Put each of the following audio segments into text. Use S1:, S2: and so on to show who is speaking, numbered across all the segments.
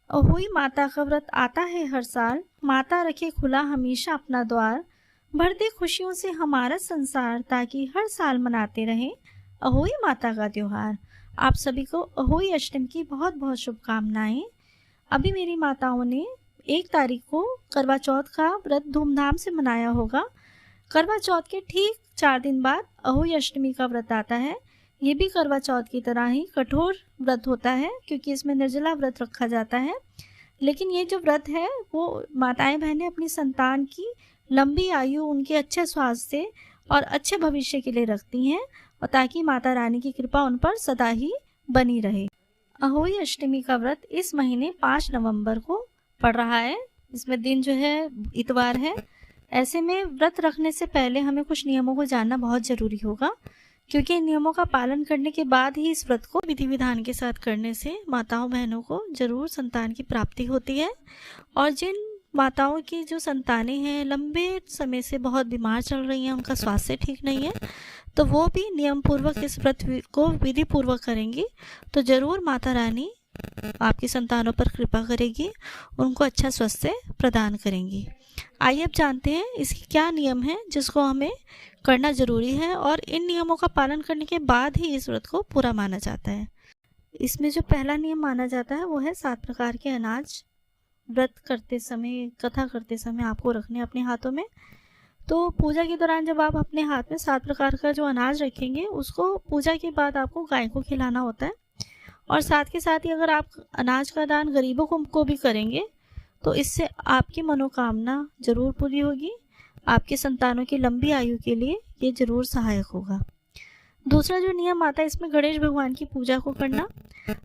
S1: अहोई माता का व्रत आता है हर साल, माता रखे खुला हमेशा अपना द्वार, भर दे खुशियों से हमारा संसार, ताकि हर साल मनाते रहें अहोई माता का त्योहार। आप सभी को अहोई अष्टमी की बहुत बहुत शुभकामनाएं। अभी मेरी माताओं ने 1 तारीख को करवा चौथ का व्रत धूमधाम से मनाया होगा। करवा चौथ के ठीक 4 दिन बाद अहोई अष्टमी का व्रत आता है। ये भी करवा चौथ की तरह ही कठोर व्रत होता है, क्योंकि इसमें निर्जला व्रत रखा जाता है। लेकिन ये जो व्रत है वो माताएं बहनें अपनी संतान की लंबी आयु, उनके अच्छे स्वास्थ्य और अच्छे भविष्य के लिए रखती हैं, और ताकि माता रानी की कृपा उन पर सदा ही बनी रहे। अहोई अष्टमी का व्रत इस महीने 5 नवंबर को पड़ रहा है। इसमें दिन जो है इतवार है। ऐसे में व्रत रखने से पहले हमें कुछ नियमों को जानना बहुत ज़रूरी होगा, क्योंकि इन नियमों का पालन करने के बाद ही इस व्रत को विधि विधान के साथ करने से माताओं बहनों को जरूर संतान की प्राप्ति होती है। और जिन माताओं की जो संतानें हैं लंबे समय से बहुत बीमार चल रही हैं, उनका स्वास्थ्य ठीक नहीं है, तो वो भी नियम पूर्वक इस व्रत को विधि पूर्वक करेंगी तो जरूर माता रानी आपकी संतानों पर कृपा करेगी, उनको अच्छा स्वास्थ्य प्रदान करेंगी। आइए अब जानते हैं इसके क्या नियम हैं जिसको हमें करना जरूरी है, और इन नियमों का पालन करने के बाद ही इस व्रत को पूरा माना जाता है। इसमें जो पहला नियम माना जाता है वो है 7 प्रकार के अनाज व्रत करते समय, कथा करते समय आपको रखने अपने हाथों में। तो पूजा के दौरान जब आप अपने हाथ में 7 प्रकार का जो अनाज रखेंगे उसको पूजा के बाद आपको गाय को खिलाना होता है। और साथ के साथ ही अगर आप अनाज का दान गरीबों को भी करेंगे तो इससे आपकी मनोकामना जरूर पूरी होगी। आपके संतानों की लंबी आयु के लिए ये जरूर सहायक होगा। दूसरा जो नियम आता है इसमें गणेश भगवान की पूजा को करना।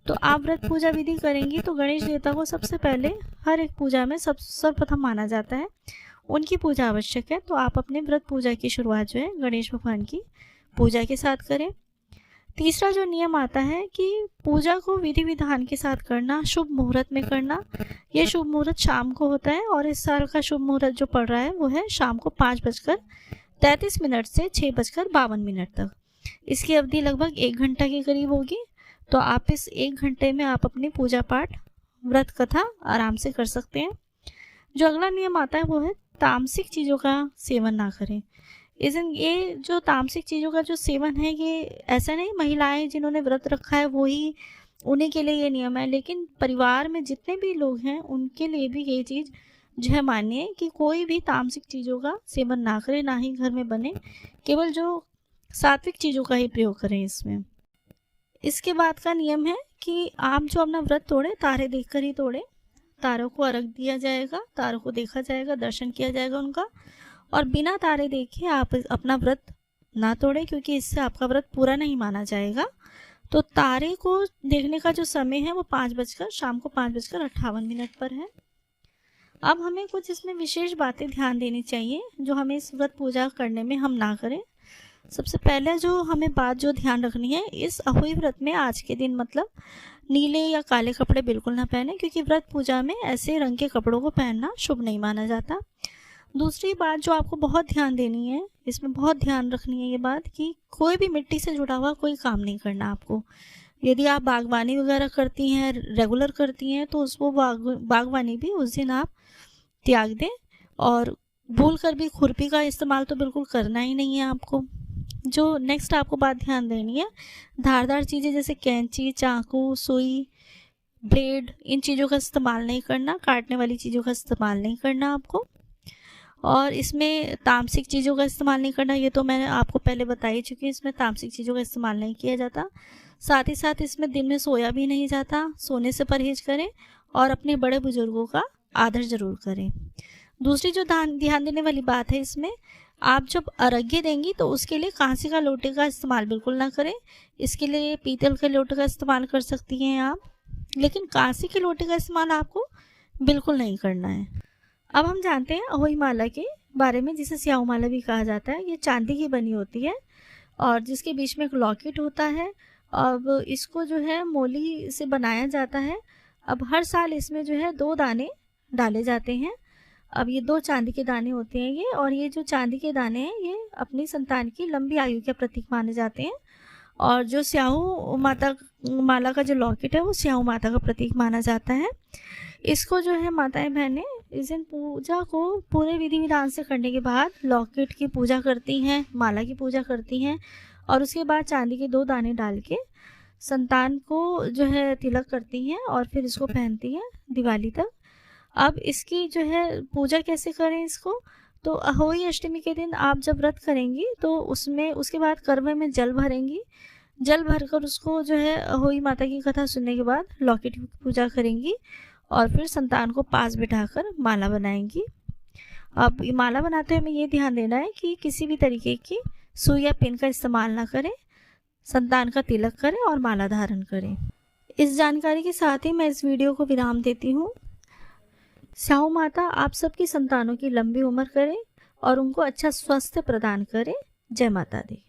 S1: तो आप व्रत पूजा विधि करेंगी तो गणेश देवता को सबसे पहले हर एक पूजा में सर्वप्रथम माना जाता है, उनकी पूजा आवश्यक है। तो आप अपने व्रत पूजा की शुरुआत जो है गणेश भगवान की पूजा के साथ करें। तीसरा जो नियम आता है कि पूजा को विधि विधान के साथ करना, शुभ मुहूर्त में करना। ये शुभ मुहूर्त शाम को होता है, और इस साल का शुभ मुहूर्त जो पड़ रहा है वो है शाम को 5:33 से 6:52 तक। इसकी अवधि लगभग 1 घंटा के करीब होगी। तो आप इस 1 घंटे में आप अपनी पूजा पाठ, व्रत कथा आराम से कर सकते हैं। जो अगला नियम आता है वो है तामसिक चीज़ों का सेवन ना करें। इस दिन ये जो तामसिक चीज़ों का जो सेवन है, ये ऐसा नहीं महिलाएं जिन्होंने व्रत रखा है वो ही उन्हीं के लिए ये नियम है, लेकिन परिवार में जितने भी लोग हैं उनके लिए भी ये चीज़ जो है मान्य है कि कोई भी तामसिक चीज़ों का सेवन ना करें, ना ही घर में बने। केवल जो सात्विक चीज़ों का ही प्रयोग करें इसमें। इसके बाद का नियम है कि आप जो अपना व्रत तोड़े तारे देखकर ही तोड़े। तारों को अर्घ दिया जाएगा, तारों को देखा जाएगा, दर्शन किया जाएगा उनका, और बिना तारे देखे आप अपना व्रत ना तोड़े, क्योंकि इससे आपका व्रत पूरा नहीं माना जाएगा। तो तारे को देखने का जो समय है वो शाम को 5:58 पर है। अब हमें कुछ इसमें विशेष बातें ध्यान देनी चाहिए जो हमें इस व्रत पूजा करने में हम ना करें। सबसे पहले जो हमें बात जो ध्यान रखनी है, इस अहोई व्रत में आज के दिन मतलब नीले या काले कपड़े बिल्कुल ना पहने, क्योंकि व्रत पूजा में ऐसे रंग के कपड़ों को पहनना शुभ नहीं माना जाता। दूसरी बात जो आपको बहुत ध्यान देनी है, इसमें बहुत ध्यान रखनी है ये बात कि कोई भी मिट्टी से जुड़ा हुआ कोई काम नहीं करना आपको। यदि आप बागवानी वगैरह करती हैं, रेगुलर करती हैं, तो उसको बागवानी भी उस दिन आप त्याग दें। और भूल कर भी खुरपी का इस्तेमाल तो बिल्कुल करना ही नहीं है आपको। जो नेक्स्ट आपको बात ध्यान देनी है, धारदार चीज़ें जैसे कैंची, चाकू, सुई, ब्लेड, इन चीज़ों का इस्तेमाल नहीं करना। काटने वाली चीज़ों का इस्तेमाल नहीं करना आपको। और इसमें तामसिक चीज़ों का इस्तेमाल नहीं करना, ये तो मैंने आपको पहले बता ही चुकी हूँ। इसमें तामसिक चीज़ों का इस्तेमाल नहीं किया जाता। साथ ही साथ इसमें दिन में सोया भी नहीं जाता। सोने से परहेज करें और अपने बड़े बुजुर्गों का आदर जरूर करें। दूसरी जो ध्यान देने वाली बात है, इसमें आप जब अर्घ्य देंगी तो उसके लिए कांसे का लोटे का इस्तेमाल बिल्कुल ना करें। इसके लिए पीतल के लोटे का इस्तेमाल कर सकती हैं आप, लेकिन कांसे के लोटे का इस्तेमाल आपको बिल्कुल नहीं करना है। अब हम जानते हैं अहोई माला के बारे में, जिसे स्याऊ माला भी कहा जाता है। ये चांदी की बनी होती है और जिसके बीच में एक लॉकेट होता है। अब इसको जो है मोली से बनाया जाता है। अब हर साल इसमें जो है 2 दाने डाले जाते हैं। अब ये 2 चांदी के दाने होते हैं ये, और ये जो चांदी के दाने हैं ये अपनी संतान की लंबी आयु के प्रतीक माने जाते हैं। और जो स्याहू माता माला का जो लॉकेट है वो स्याहू माता का प्रतीक माना जाता है। इसको जो है माताएं बहनें इस दिन पूजा को पूरे विधि विधान से करने के बाद लॉकेट की पूजा करती हैं, माला की पूजा करती हैं और उसके बाद चांदी के 2 दाने डाल के संतान को जो है तिलक करती हैं और फिर इसको पहनती हैं दिवाली तक। अब इसकी जो है पूजा कैसे करें इसको, तो अहोई अष्टमी के दिन आप जब व्रत करेंगी तो उसमें उसके बाद करवे में जल भरेंगी। जल भरकर उसको जो है अहोई माता की कथा सुनने के बाद लॉकेट की पूजा करेंगी और फिर संतान को पास बिठाकर माला बनाएंगी। अब ये माला बनाते हुए हमें ये ध्यान देना है कि किसी भी तरीके की सुई या पिन का इस्तेमाल ना करें, संतान का तिलक करें और माला धारण करें। इस जानकारी के साथ ही मैं इस वीडियो को विराम देती हूँ। स्याहू माता आप सबकी संतानों की लंबी उम्र करे और उनको अच्छा स्वास्थ्य प्रदान करे। जय माता दी।